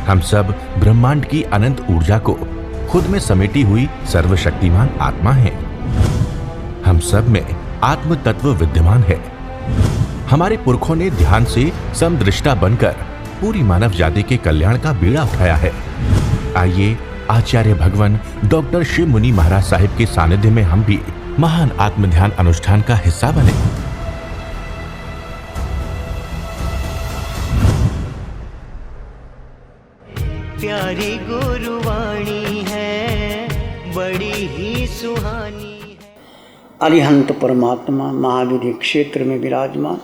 हम सब ब्रह्मांड की अनंत ऊर्जा को खुद में समेटी हुई सर्वशक्तिमान आत्मा हैं। हम सब में आत्म तत्व विद्यमान है। हमारे पुरखों ने ध्यान से समदृष्टा बनकर पूरी मानव जाति के कल्याण का बीड़ा उठाया है। आइए आचार्य भगवान डॉक्टर शिव मुनि महाराज साहिब के सानिध्य में हम भी महान आत्म ध्यान अनुष्ठान का हिस्सा बने। प्यारी गुरुवाणी है, बड़ी ही सुहानी है। अरिहंत परमात्मा महावीर क्षेत्र में विराजमान,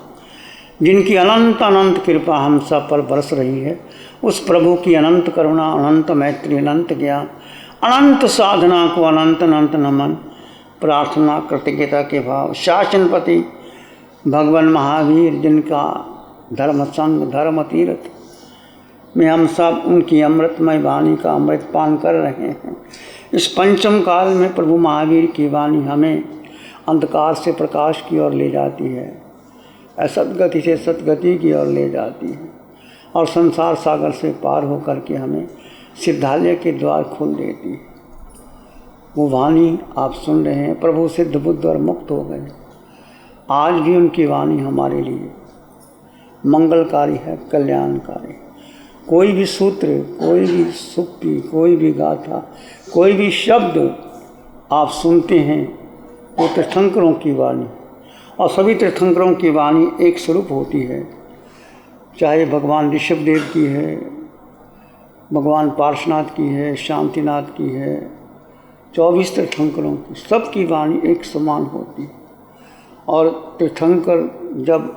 जिनकी अनंत अनंत कृपा हम सब पर बरस रही है, उस प्रभु की अनंत करुणा, अनंत मैत्री, अनंत ज्ञान, अनंत साधना को अनंत अनंत नमन, प्रार्थना कृतज्ञता के भाव। शासनपति भगवान महावीर, जिनका धर्म संग धर्म तीर्थ में हम सब उनकी अमृतमय वाणी का अमृत पान कर रहे हैं। इस पंचम काल में प्रभु महावीर की वाणी हमें अंधकार से प्रकाश की ओर ले जाती है, असदगति से सदगति की ओर ले जाती है और संसार सागर से पार होकर के हमें सिद्धालय के द्वार खोल देती है। वो वाणी आप सुन रहे हैं। प्रभु सिद्ध बुद्ध और मुक्त हो गए। आज भी उनकी वाणी हमारे लिए मंगलकारी है, कल्याणकारी। कोई भी सूत्र, कोई भी सुक्ति, कोई भी गाथा, कोई भी शब्द आप सुनते हैं वो तीर्थंकरों की वाणी, और सभी तीर्थंकरों की वाणी एक स्वरूप होती है। चाहे भगवान ऋषभदेव की है, भगवान पार्श्वनाथ की है, शांतिनाथ की है, 24 तीर्थंकरों की, सबकी वाणी एक समान होती है। और तीर्थंकर जब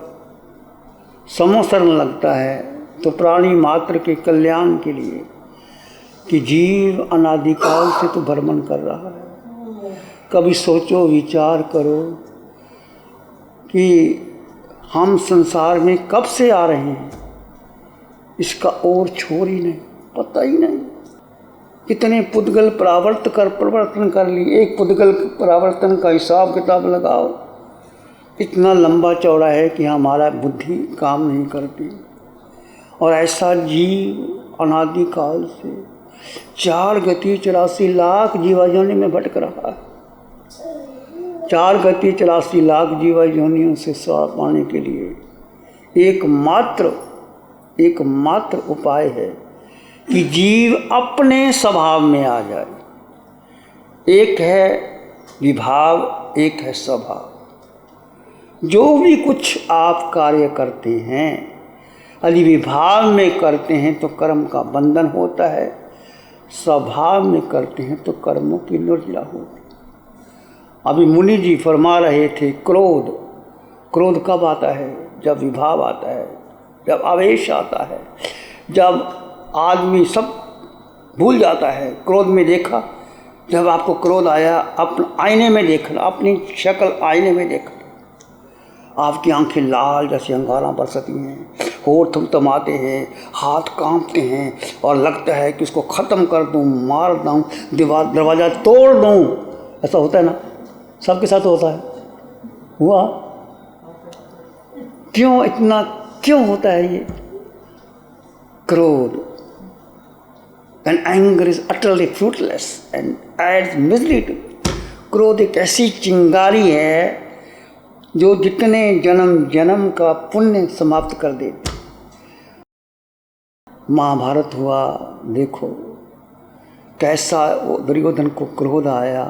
समोसरण लगता है तो प्राणी मात्र के कल्याण के लिए कि जीव अनादिकाल से तो भ्रमण कर रहा है। कभी सोचो, विचार करो कि हम संसार में कब से आ रहे हैं, इसका और छोर ही नहीं, पता ही नहीं। कितने पुद्गल परिवर्तन कर लिए। एक पुद्गल परावर्तन का हिसाब किताब लगाओ, इतना लंबा चौड़ा है कि हमारा बुद्धि काम नहीं करती। और ऐसा जीव अनादिकाल से 4 गति 84 लाख जीवा योनि में भटक रहा है। 4 गति 84 लाख जीवा योनियों से स्वाद पाने के लिए एकमात्र उपाय है कि जीव अपने स्वभाव में आ जाए। एक है विभाव, एक है स्वभाव। जो भी कुछ आप कार्य करते हैं, यदि विभाव में करते हैं तो कर्म का बंधन होता है, स्वभाव में करते हैं तो कर्मों की निर्जला होती है। अभी मुनि जी फरमा रहे थे, क्रोध कब आता है? जब विभाव आता है, जब आवेश आता है, जब आदमी सब भूल जाता है। क्रोध में देखा, जब आपको क्रोध आया, अपने आईने में देखना, अपनी शक्ल आईने में देखना, आपकी आंखें लाल जैसे अंगारा बरसती हैं, होठ थमथमाते हैं, हाथ कांपते हैं और लगता है कि इसको ख़त्म कर दूं, मार दूं, दरवाज़ा तोड़ दूं। ऐसा होता है ना, सबके साथ होता है। हुआ क्यों होता है ये क्रोध? And anger is utterly fruitless and adds misery to it. क्रोध एक ऐसी चिंगारी है जो जितने जन्म का पुण्य समाप्त कर देती। महाभारत हुआ, देखो कैसा दुर्योधन को क्रोध आया।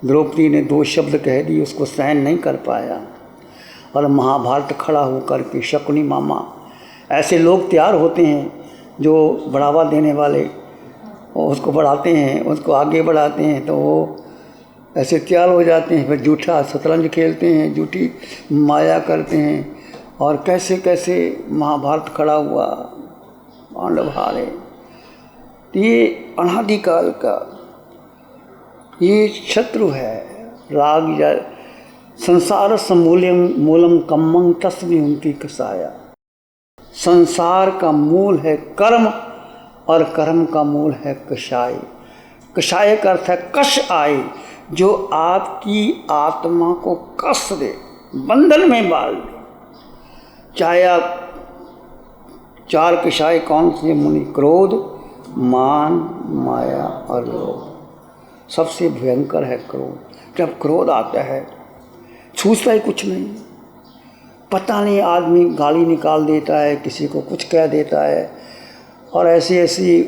द्रौपदी ने 2 शब्द कह दिए, उसको सहन नहीं कर पाया और महाभारत खड़ा होकर के शकुनी मामा, ऐसे लोग तैयार होते हैं जो बढ़ावा देने वाले, उसको बढ़ाते हैं, उसको आगे बढ़ाते हैं, तो वो ऐसे तैयार हो जाते हैं। फिर झूठा शतरंज खेलते हैं, झूठी माया करते हैं, और कैसे कैसे महाभारत खड़ा हुआ, पांडव हारे। ये अनादिकाल का ये शत्रु है। राग या संसार मूलम कम्मं तस्मिंति कसाया। संसार का मूल है कर्म और कर्म का मूल है कषाय। कषाय का अर्थ है कष आए, जो आपकी आत्मा को कस दे, बंधन में डाल दे। चाहे आप चार किशाए कौन से मुनि? क्रोध, मान, माया और लोभ। सबसे भयंकर है क्रोध। जब क्रोध आता है छूटता ही कुछ नहीं। पता नहीं आदमी गाली निकाल देता है, किसी को कुछ कह देता है और ऐसी ऐसी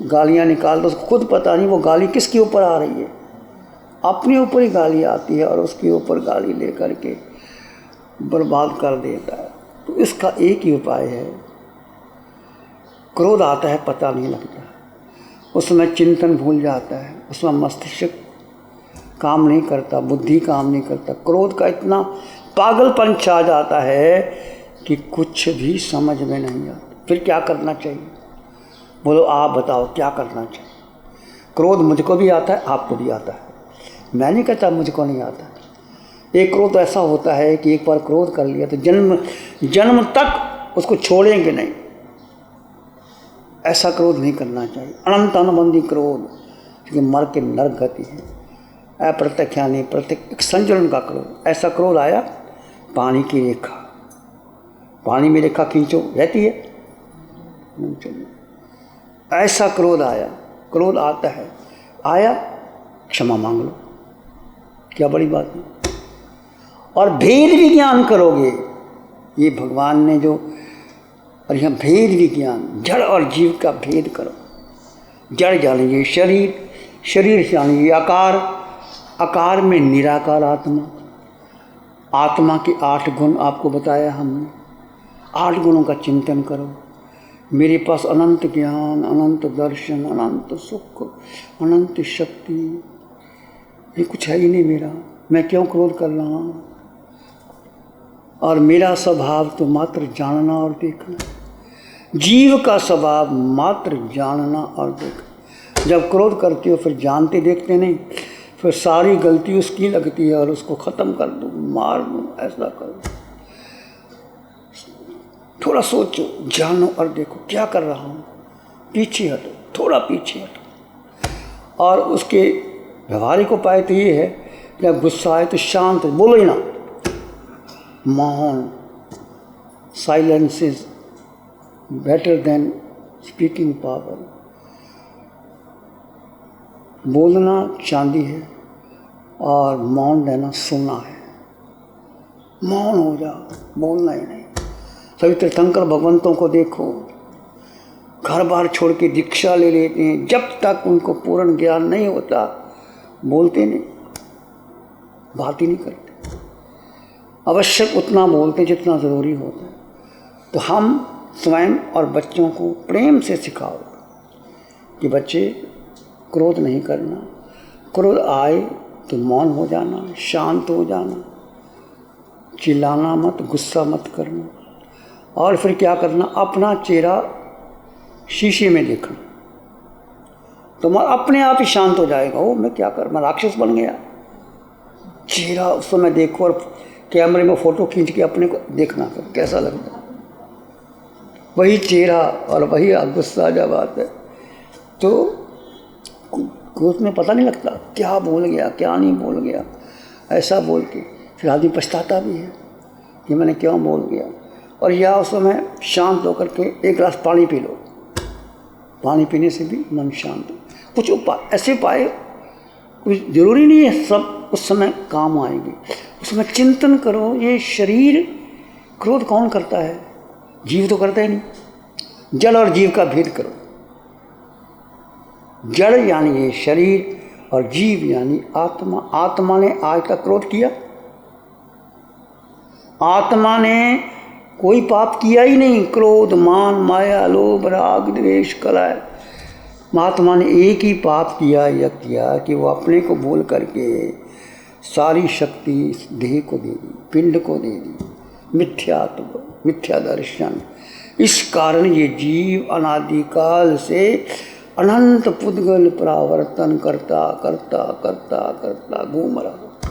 गालियाँ निकाल दो, उसको खुद पता नहीं वो गाली किसके ऊपर आ रही है। अपने ऊपर ही गाली आती है और उसके ऊपर गाली ले करके बर्बाद कर देता है। तो इसका एक ही उपाय है, क्रोध आता है पता नहीं लगता, उसमें चिंतन भूल जाता है, उसमें मस्तिष्क काम नहीं करता, बुद्धि काम नहीं करता। क्रोध का इतना पागलपन छा जाता है कि कुछ भी समझ में नहीं आता। फिर क्या करना चाहिए? बोलो आप बताओ क्या करना चाहिए? क्रोध मुझको भी आता है, आपको भी आता है। मैं नहीं कहता मुझको नहीं आता। एक क्रोध ऐसा होता है कि एक बार क्रोध कर लिया तो जन्म तक उसको छोड़ेंगे नहीं। ऐसा क्रोध नहीं करना चाहिए। अनंत अनुबंधी क्रोध, क्योंकि मर के नरक गति है। अप्रत्यख्यानी प्रत्यक्ष संचरण का क्रोध। ऐसा क्रोध आया, पानी की रेखा, पानी में रेखा खींचो रहती है नहीं चलिए। ऐसा क्रोध आया, क्रोध आता है, आया क्षमा मांग लो, क्या बड़ी बात है। और भेद विज्ञान करोगे, ये भगवान ने जो, और यहाँ भेद विज्ञान, जड़ और जीव का भेद करो। जड़ जानिए शरीर, शरीर जानिए आकार, आकार में निराकार आत्मा। आत्मा के 8 गुण आपको बताया हमने। 8 गुणों का चिंतन करो। मेरे पास अनंत ज्ञान, अनंत दर्शन, अनंत सुख, अनंत शक्ति, ये कुछ है ही नहीं मेरा, मैं क्यों क्रोध कर रहा हूँ? और मेरा स्वभाव तो मात्र जानना और देखना। जीव का स्वभाव मात्र जानना और देखना। जब क्रोध करते हो फिर जानते देखते नहीं, फिर सारी गलती उसकी लगती है और उसको ख़त्म कर दूँ, मार दूँ, ऐसा कर दूँ। थोड़ा सोचो, जानो और देखो क्या कर रहा हूँ। पीछे हटो, थोड़ा पीछे हटो। और उसके व्यवहारिक उपाय तो ये है, जब गुस्सा आए तो शांत बोलो ही ना, मौन। Silence is better than speaking power. बोलना चांदी है और मौन रहना सोना है। मौन हो जाओ, बोलना ही नहीं। सभी तीर्थंकर भगवंतों को देखो, घर बार छोड़ के दीक्षा ले लेते हैं, जब तक उनको पूर्ण ज्ञान नहीं होता बोलते नहीं, बात ही नहीं करते। आवश्यक उतना बोलते जितना ज़रूरी होता है। तो हम स्वयं और बच्चों को प्रेम से सिखाओ कि बच्चे क्रोध नहीं करना, क्रोध आए तो मौन हो जाना, शांत हो जाना, चिल्लाना मत, गुस्सा मत करना। और फिर क्या करना, अपना चेहरा शीशे में देखना, तो अपने आप ही शांत हो जाएगा। ओ मैं क्या कर, मैं राक्षस बन गया। चेहरा उस समय देखो और कैमरे में फ़ोटो खींच के अपने को देखना कैसा लगता है। वही चेहरा और वही गुस्सा जब आता है तो क्रोध में पता नहीं लगता क्या बोल गया क्या नहीं बोल गया। ऐसा बोल के फिर आदमी पछताता भी है कि मैंने क्यों बोल गया। और या उस समय शांत होकर के एक गिलास पानी पी लो, पानी पीने से भी मन शांत। कुछ उपाय ऐसे उपाय कुछ ज़रूरी नहीं है सब उस समय काम आएंगे। उस समय चिंतन करो, ये शरीर क्रोध कौन करता है? जीव तो करता ही नहीं। जड़ और जीव का भेद करो। जड़ यानी ये शरीर और जीव यानी आत्मा। आत्मा ने आज तक क्रोध किया? आत्मा ने कोई पाप किया ही नहीं। क्रोध, मान, माया, लोभ, राग, द्वेष, कलह, महात्मा ने एक ही पाप किया, यह किया कि वो अपने को भूल करके सारी शक्ति देह को दे दी, पिंड को दे दी। मिथ्यात्व, मिथ्या दर्शन। इस कारण ये जीव अनादिकाल से अनंत पुद्गल परावर्तन करता करता करता करता घूम रहा।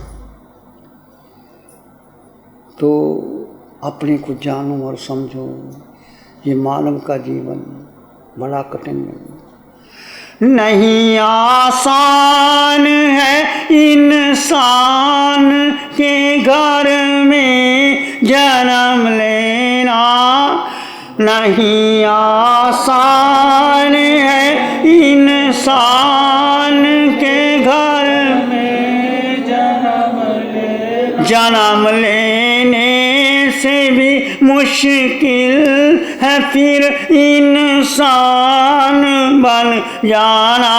तो अपने को जानो और समझो, ये मानव का जीवन बड़ा कठिन नहीं आसान है इंसान के घर में जन्म लेना। नहीं आसान है इंसान के घर में जन्म लेने से भी मुश्किल है फिर इंसान बन जाना,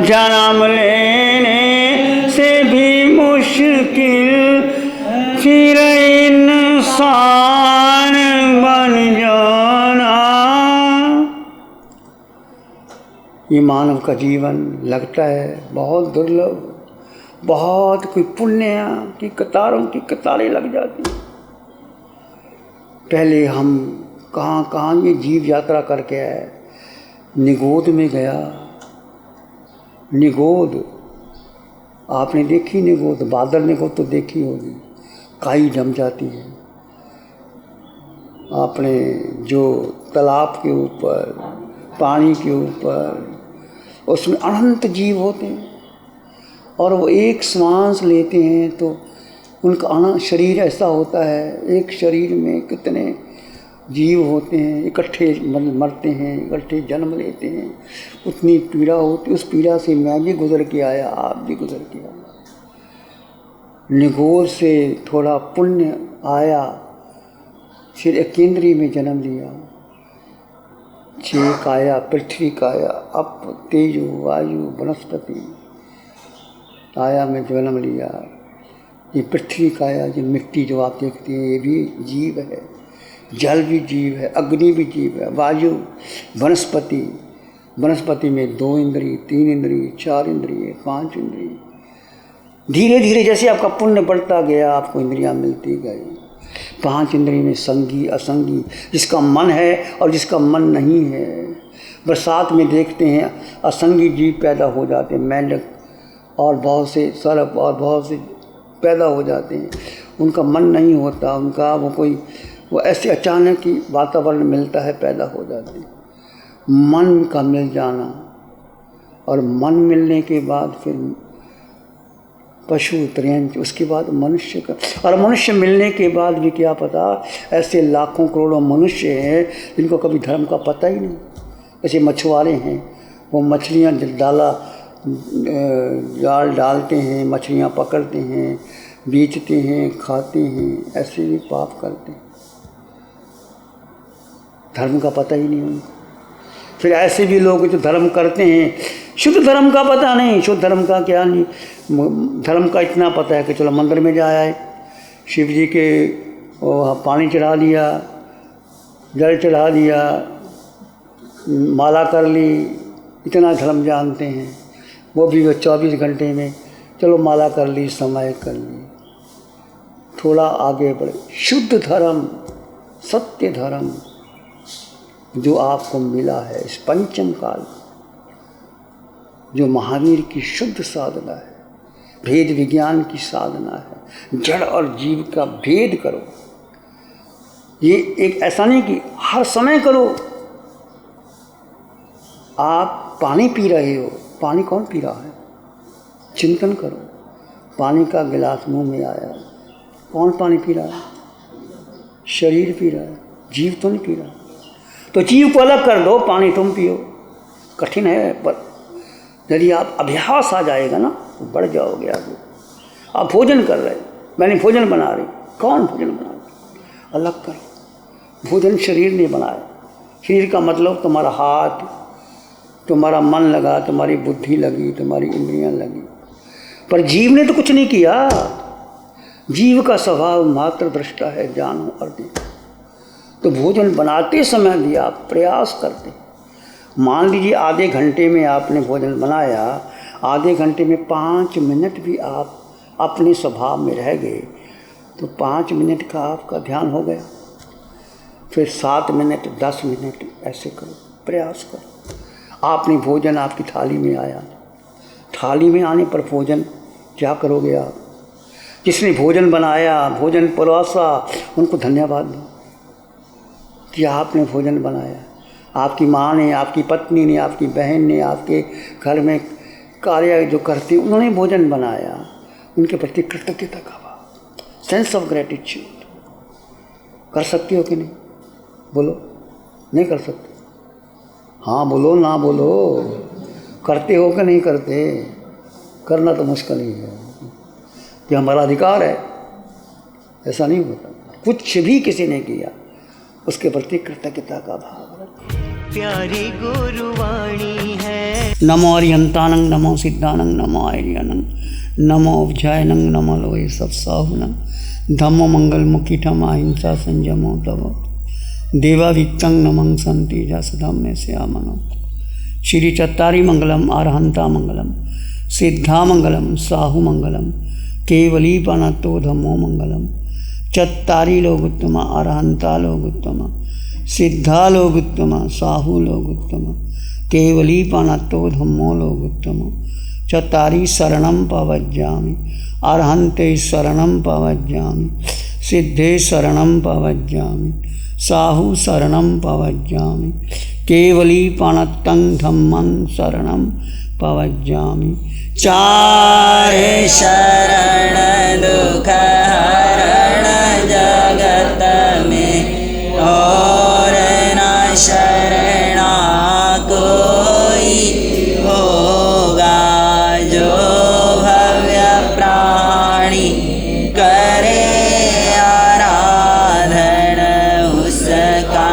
जन्म लेने से भी मुश्किल फिर इंसान बन जाना। ये मानव का जीवन लगता है बहुत दुर्लभ, बहुत कोई पुण्य की कतारों की कतारें लग जाती। पहले हम कहाँ कहाँ ये जीव यात्रा करके आए। निगोद में गया, निगोद आपने देखी, निगोद बादल निगोद तो देखी होगी, काई जम जाती है। आपने जो तालाब के ऊपर, पानी के ऊपर, उसमें अनंत जीव होते हैं और वो एक श्वास लेते हैं तो उनका अनंत शरीर ऐसा होता है, एक शरीर में कितने जीव होते हैं, इकट्ठे मरते हैं, इकट्ठे जन्म लेते हैं। उतनी पीड़ा होती, उस पीड़ा से मैं भी गुजर के आया, आप भी गुजर के आया। निगोर से थोड़ा पुण्य आया, फिर एक केंद्रीय में जन्म लिया, 6 काया, पृथ्वी काया, अप तेजो वायु वनस्पति काया में जन्म लिया। ये पृथ्वी काया, ये मिट्टी जो आप देखते हैं, ये भी जीव है, जल भी जीव है, अग्नि भी जीव है, वायु, वनस्पति, वनस्पति में 2 इंद्रिय, 3 इंद्रिय, 4 इंद्रिय, 5 इंद्रिय। धीरे धीरे जैसे आपका पुण्य बढ़ता गया, आपको इंद्रियां मिलती गई। 5 इंद्रिय में संगी असंगी, जिसका मन है और जिसका मन नहीं है। बरसात में देखते हैं असंगी जीव पैदा हो जाते हैं, मेंढक और बहुत से सर्प और बहुत से पैदा हो जाते हैं। उनका मन नहीं होता, उनका वो ऐसे अचानक ही वातावरण मिलता है, पैदा हो जाते हैं। मन का मिल जाना और मन मिलने के बाद फिर पशु त्रयंच, उसके बाद मनुष्य का, और मनुष्य मिलने के बाद भी क्या पता, ऐसे लाखों करोड़ों मनुष्य हैं जिनको कभी धर्म का पता ही नहीं। ऐसे मछुआरे हैं, वो मछलियाँ जाल डालते हैं, मछलियाँ पकड़ते हैं, बेचते हैं, खाते हैं, ऐसे भी पाप करते हैं, धर्म का पता ही नहीं उनको। फिर ऐसे भी लोग जो धर्म करते हैं, शुद्ध धर्म का पता नहीं, शुद्ध धर्म का क्या नहीं, धर्म का इतना पता है कि चलो मंदिर में जा आए, शिव जी के पानी चढ़ा दिया, जल चढ़ा दिया, माला कर ली, इतना धर्म जानते हैं। वो भी 24 घंटे में चलो माला कर ली, समय कर ली, थोड़ा आगे बढ़े। शुद्ध धर्म, सत्य धर्म जो आपको मिला है इस पंचम काल, जो महावीर की शुद्ध साधना है, भेद विज्ञान की साधना है, जड़ और जीव का भेद करो। ये एक ऐसा नहीं कि हर समय करो। आप पानी पी रहे हो, पानी कौन पी रहा है, चिंतन करो। पानी का गिलास मुंह में आया, कौन पानी पी रहा है, शरीर पी रहा है, जीव तो नहीं पी रहा। तो जीव को अलग कर दो, पानी तुम पियो। कठिन है, पर यदि आप अभ्यास आ जाएगा ना तो बढ़ जाओगे आगे। आप भोजन कर रहे, मैंने भोजन बना रही, कौन भोजन बना रही, अलग करो। भोजन शरीर ने बनाया, शरीर का मतलब तुम्हारा हाथ, तुम्हारा मन लगा, तुम्हारी बुद्धि लगी, तुम्हारी इंद्रियां लगी, पर जीव ने तो कुछ नहीं किया। जीव का स्वभाव मात्र दृष्टा है, जानो और देखो। तो भोजन बनाते समय भी आप प्रयास करते। मान लीजिए आधे घंटे में आपने भोजन बनाया, आधे घंटे में 5 मिनट भी आप अपने स्वभाव में रह गए तो 5 मिनट का आपका ध्यान हो गया। फिर 7 मिनट, 10 मिनट ऐसे करो, प्रयास करो। आपने भोजन आपकी थाली में आया, थाली में आने पर भोजन क्या करोगे आप? जिसने भोजन बनाया, भोजन परोसा, उनको धन्यवाद दो कि आपने भोजन बनाया। आपकी माँ ने, आपकी पत्नी ने, आपकी बहन ने, आपके घर में कार्य जो करते उन्होंने भोजन बनाया, उनके प्रति कृतज्ञता का भाव, सेंस ऑफ ग्रेटिट्यूड कर सकते हो कि नहीं? बोलो, नहीं कर सकते? हाँ बोलो, ना बोलो, करते हो कि नहीं करते? करना तो मुश्किल ही है कि हमारा अधिकार है, ऐसा नहीं होता। कुछ भी किसी ने किया उसके प्रति कृतज्ञता का भाव रखें। प्यारी गुरुवाणी है। नमो अरिहंतानंग, नमो सिद्धानंग, नमो आर्यानंग, नमो उपजायनंग, नमो लोये सत्साहुनंग, धम्मो मंगल मुखिठम अहिंसा संयमो तव देवावित्तं नमं संति जस धम्मे श्यामनो। श्री चत्तारी मंगलम, अरहंता मंगलम, सिद्धा मंगलम, साहु मंगलम, केवली पनतो धम्मो मंगलम। चत्तारी लोग उत्तम, अरहंता लोग उत्तम, सिद्धा लोग उत्तम, साहु लोग उत्तम, केवली पनतो धम्मो लोग उत्तम। चत्तारी शरणं पवज्जामि, अरहंते शरणं पवज्जामि, सिद्धे शरणं पवज्जामि, साहु शरणं पवज्जामि, केवली पनतं धम्मं शरणं पवज्जामि। चार शरण दुख हरण जगत में, और न शरणा कोई होगा। जो भव्य प्राणी करे आराधन, उसका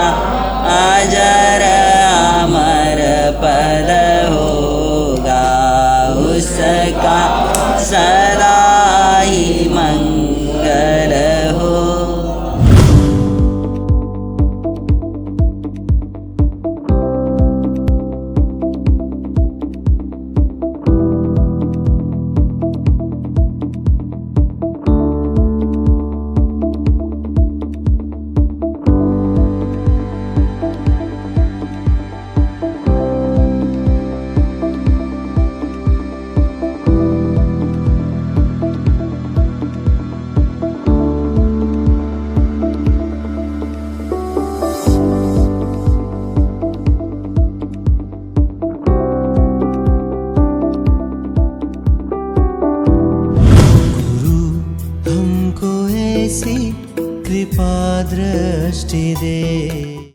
अजर अमर पद होगा, उसका सदा ही मंगल हो। ऐसी कृपा दृष्टि दे।